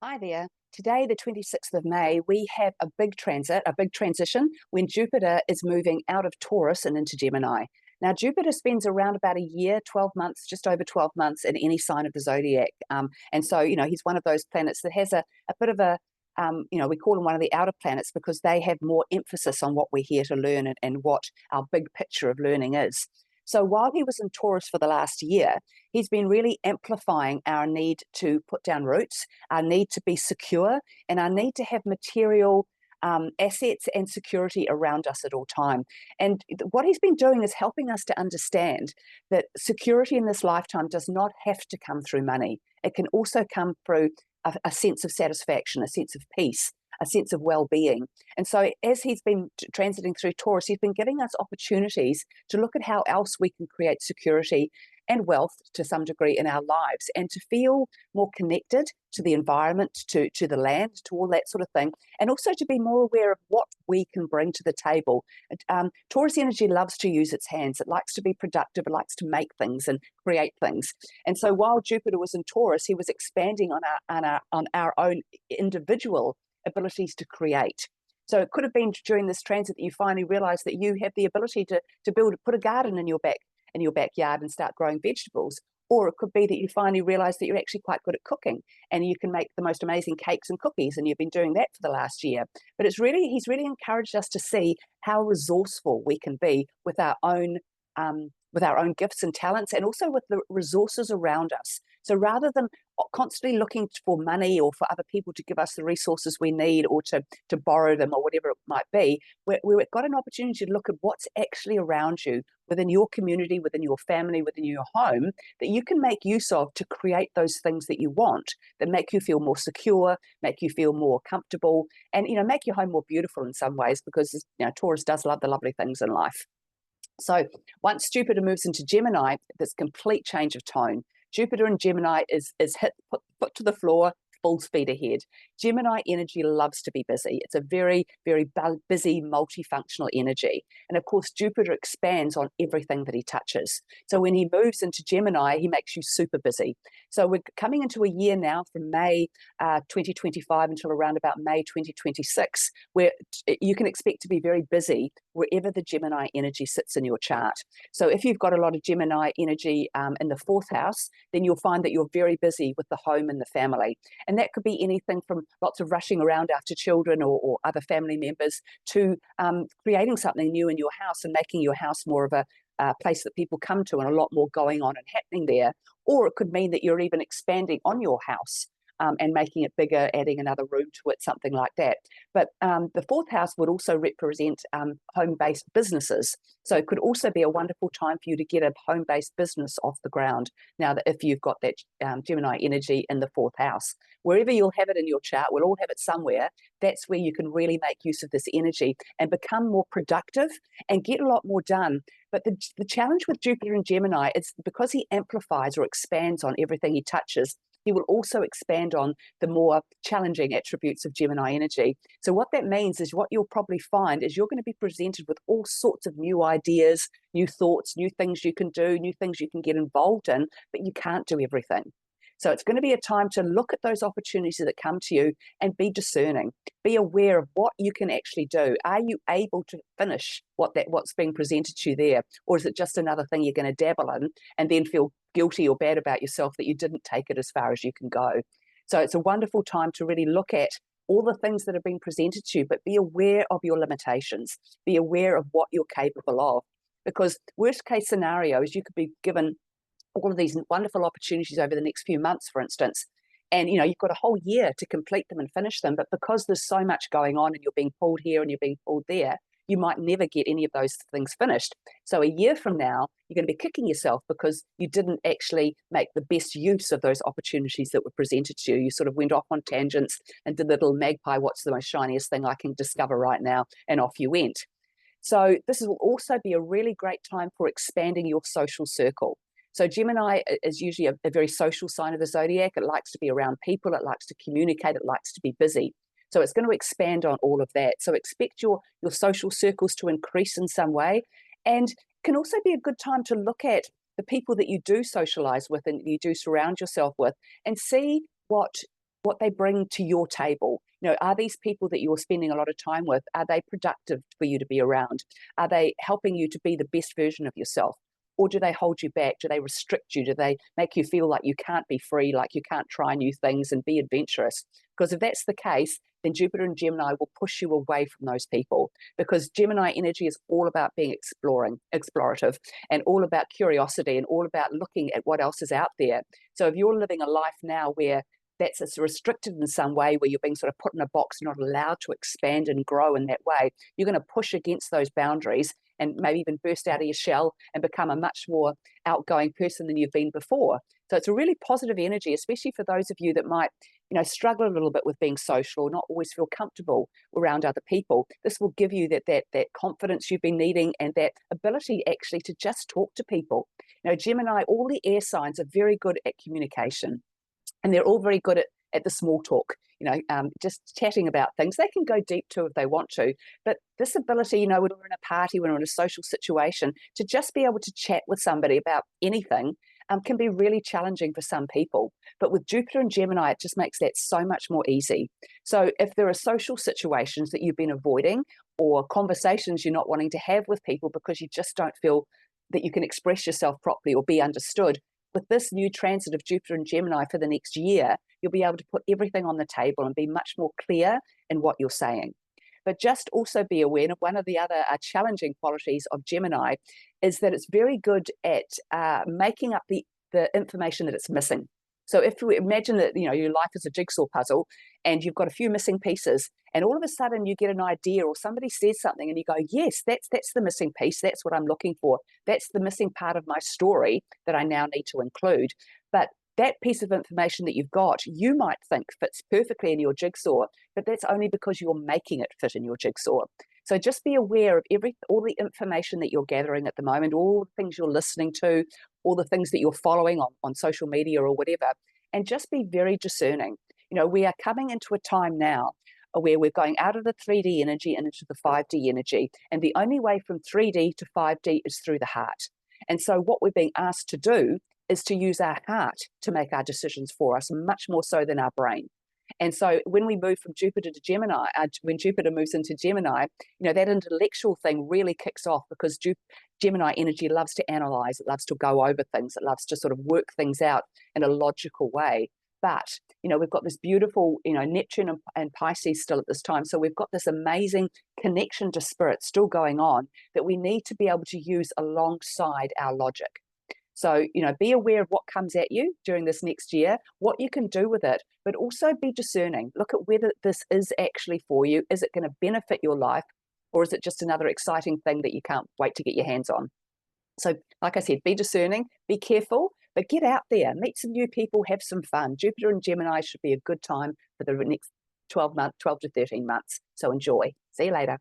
Hi there. Today, the 26th of May, we have a big transit, a big transition when Jupiter is moving out of Taurus and into Gemini. Now, Jupiter spends around about a year, 12 months, just over 12 months in any sign of the zodiac. And so, he's one of those planets that has a bit of a, we call him one of the outer planets because they have more emphasis on what we're here to learn and what our big picture of learning is. So while he was in Taurus for the last year, he's been really amplifying our need to put down roots, our need to be secure, and our need to have material assets and security around us at all time. And what he's been doing is helping us to understand that security in this lifetime does not have to come through money. It can also come through a sense of satisfaction, a sense of peace, a sense of well-being. And so as he's been transiting through Taurus, he's been giving us opportunities to look at how else we can create security and wealth to some degree in our lives, and to feel more connected to the environment, to the land, to all that sort of thing, and also to be more aware of what we can bring to the table. Taurus energy loves to use its hands. It likes to be productive. It likes to make things and create things. And so while Jupiter was in Taurus, he was expanding on our own individual abilities to create. So it could have been during this transit that you finally realize that you have the ability to put a garden in your backyard and start growing vegetables. Or it could be that you finally realize that you're actually quite good at cooking and you can make the most amazing cakes and cookies, and you've been doing that for the last year. But he's really encouraged us to see how resourceful we can be with our own gifts and talents, and also with the resources around us. So rather than constantly looking for money or for other people to give us the resources we need, or to borrow them or whatever it might be, we've got an opportunity to look at what's actually around you within your community, within your family, within your home, that you can make use of to create those things that you want, that make you feel more secure, make you feel more comfortable, and make your home more beautiful in some ways, because Taurus does love the lovely things in life. So once Jupiter moves into Gemini, this complete change of tone. Jupiter in Gemini is hit put to the floor, full speed ahead. Gemini energy loves to be busy. It's a very, very busy, multifunctional energy. And of course, Jupiter expands on everything that he touches. So when he moves into Gemini, he makes you super busy. So we're coming into a year now from May 2025 until around about May 2026, where you can expect to be very busy wherever the Gemini energy sits in your chart. So if you've got a lot of Gemini energy in the fourth house, then you'll find that you're very busy with the home and the family. And that could be anything from lots of rushing around after children or other family members to creating something new in your house and making your house more of a place that people come to, and a lot more going on and happening there. Or it could mean that you're even expanding on your house and making it bigger, adding another room to it, something like that. But the fourth house would also represent home-based businesses. So it could also be a wonderful time for you to get a home-based business off the ground, now that if you've got that Gemini energy in the fourth house. Wherever you'll have it in your chart, we'll all have it somewhere, that's where you can really make use of this energy and become more productive and get a lot more done. But the challenge with Jupiter in Gemini is because he amplifies or expands on everything he touches, he will also expand on the more challenging attributes of Gemini energy. So what that means is, what you'll probably find is you're going to be presented with all sorts of new ideas, new thoughts, new things you can do, new things you can get involved in, but you can't do everything. So it's going to be a time to look at those opportunities that come to you and be discerning. Be aware of what you can actually do. Are you able to finish what's being presented to you there? Or is it just another thing you're going to dabble in and then feel guilty or bad about yourself that you didn't take it as far as you can go? So it's a wonderful time to really look at all the things that are being presented to you, but be aware of your limitations. Be aware of what you're capable of. Because worst case scenarios, you could be given all of these wonderful opportunities over the next few months, for instance, and you've got a whole year to complete them and finish them. But because there's so much going on and you're being pulled here and you're being pulled there, you might never get any of those things finished. So a year from now, you're going to be kicking yourself because you didn't actually make the best use of those opportunities that were presented to you. You sort of went off on tangents and did the little magpie, what's the most shiniest thing I can discover right now, and off you went. So this will also be a really great time for expanding your social circle. So Gemini is usually a very social sign of the zodiac. It likes to be around people. It likes to communicate. It likes to be busy. So it's going to expand on all of that. So expect your social circles to increase in some way. And can also be a good time to look at the people that you do socialize with and you do surround yourself with, and see what what they bring to your table. Are these people that you're spending a lot of time with, are they productive for you to be around? Are they helping you to be the best version of yourself? Or do they hold you back? Do they restrict you? Do they make you feel like you can't be free, like you can't try new things and be adventurous? Because if that's the case, then Jupiter and Gemini will push you away from those people, because Gemini energy is all about being explorative, and all about curiosity, and all about looking at what else is out there. So if you're living a life now where it's restricted in some way, where you're being sort of put in a box, not allowed to expand and grow in that way, you're going to push against those boundaries and maybe even burst out of your shell and become a much more outgoing person than you've been before. So it's a really positive energy, especially for those of you that might, struggle a little bit with being social, or not always feel comfortable around other people. This will give you that confidence you've been needing, and that ability actually to just talk to people. Gemini, all the air signs are very good at communication. And they're all very good at the small talk, just chatting about things. They can go deep too if they want to. But this ability, when we're in a party, when we're in a social situation, to just be able to chat with somebody about anything can be really challenging for some people. But with Jupiter and Gemini, it just makes that so much more easy. So if there are social situations that you've been avoiding, or conversations you're not wanting to have with people because you just don't feel that you can express yourself properly or be understood, with this new transit of Jupiter and Gemini for the next year, you'll be able to put everything on the table and be much more clear in what you're saying. But just also be aware of one of the other challenging qualities of Gemini is that it's very good at making up the information that it's missing. So if we imagine that, your life is a jigsaw puzzle and you've got a few missing pieces, and all of a sudden you get an idea, or somebody says something and you go, yes, that's the missing piece. That's what I'm looking for. That's the missing part of my story that I now need to include. But that piece of information that you've got, you might think fits perfectly in your jigsaw, but that's only because you're making it fit in your jigsaw. So just be aware of all the information that you're gathering at the moment, all the things you're listening to, all the things that you're following on social media or whatever, and just be very discerning. We are coming into a time now where we're going out of the 3D energy and into the 5D energy. And the only way from 3D to 5D is through the heart. And so what we're being asked to do is to use our heart to make our decisions for us, much more so than our brain. And so when we move from Jupiter to Gemini, when Jupiter moves into Gemini, that intellectual thing really kicks off, because Gemini energy loves to analyze, it loves to go over things, it loves to sort of work things out in a logical way. But, we've got this beautiful, Neptune and Pisces still at this time. So we've got this amazing connection to spirit still going on that we need to be able to use alongside our logic. So, be aware of what comes at you during this next year, what you can do with it, but also be discerning. Look at whether this is actually for you. Is it going to benefit your life, or is it just another exciting thing that you can't wait to get your hands on? So, like I said, be discerning, be careful, but get out there, meet some new people, have some fun. Jupiter and Gemini should be a good time for the next 12 to 13 months. So enjoy. See you later.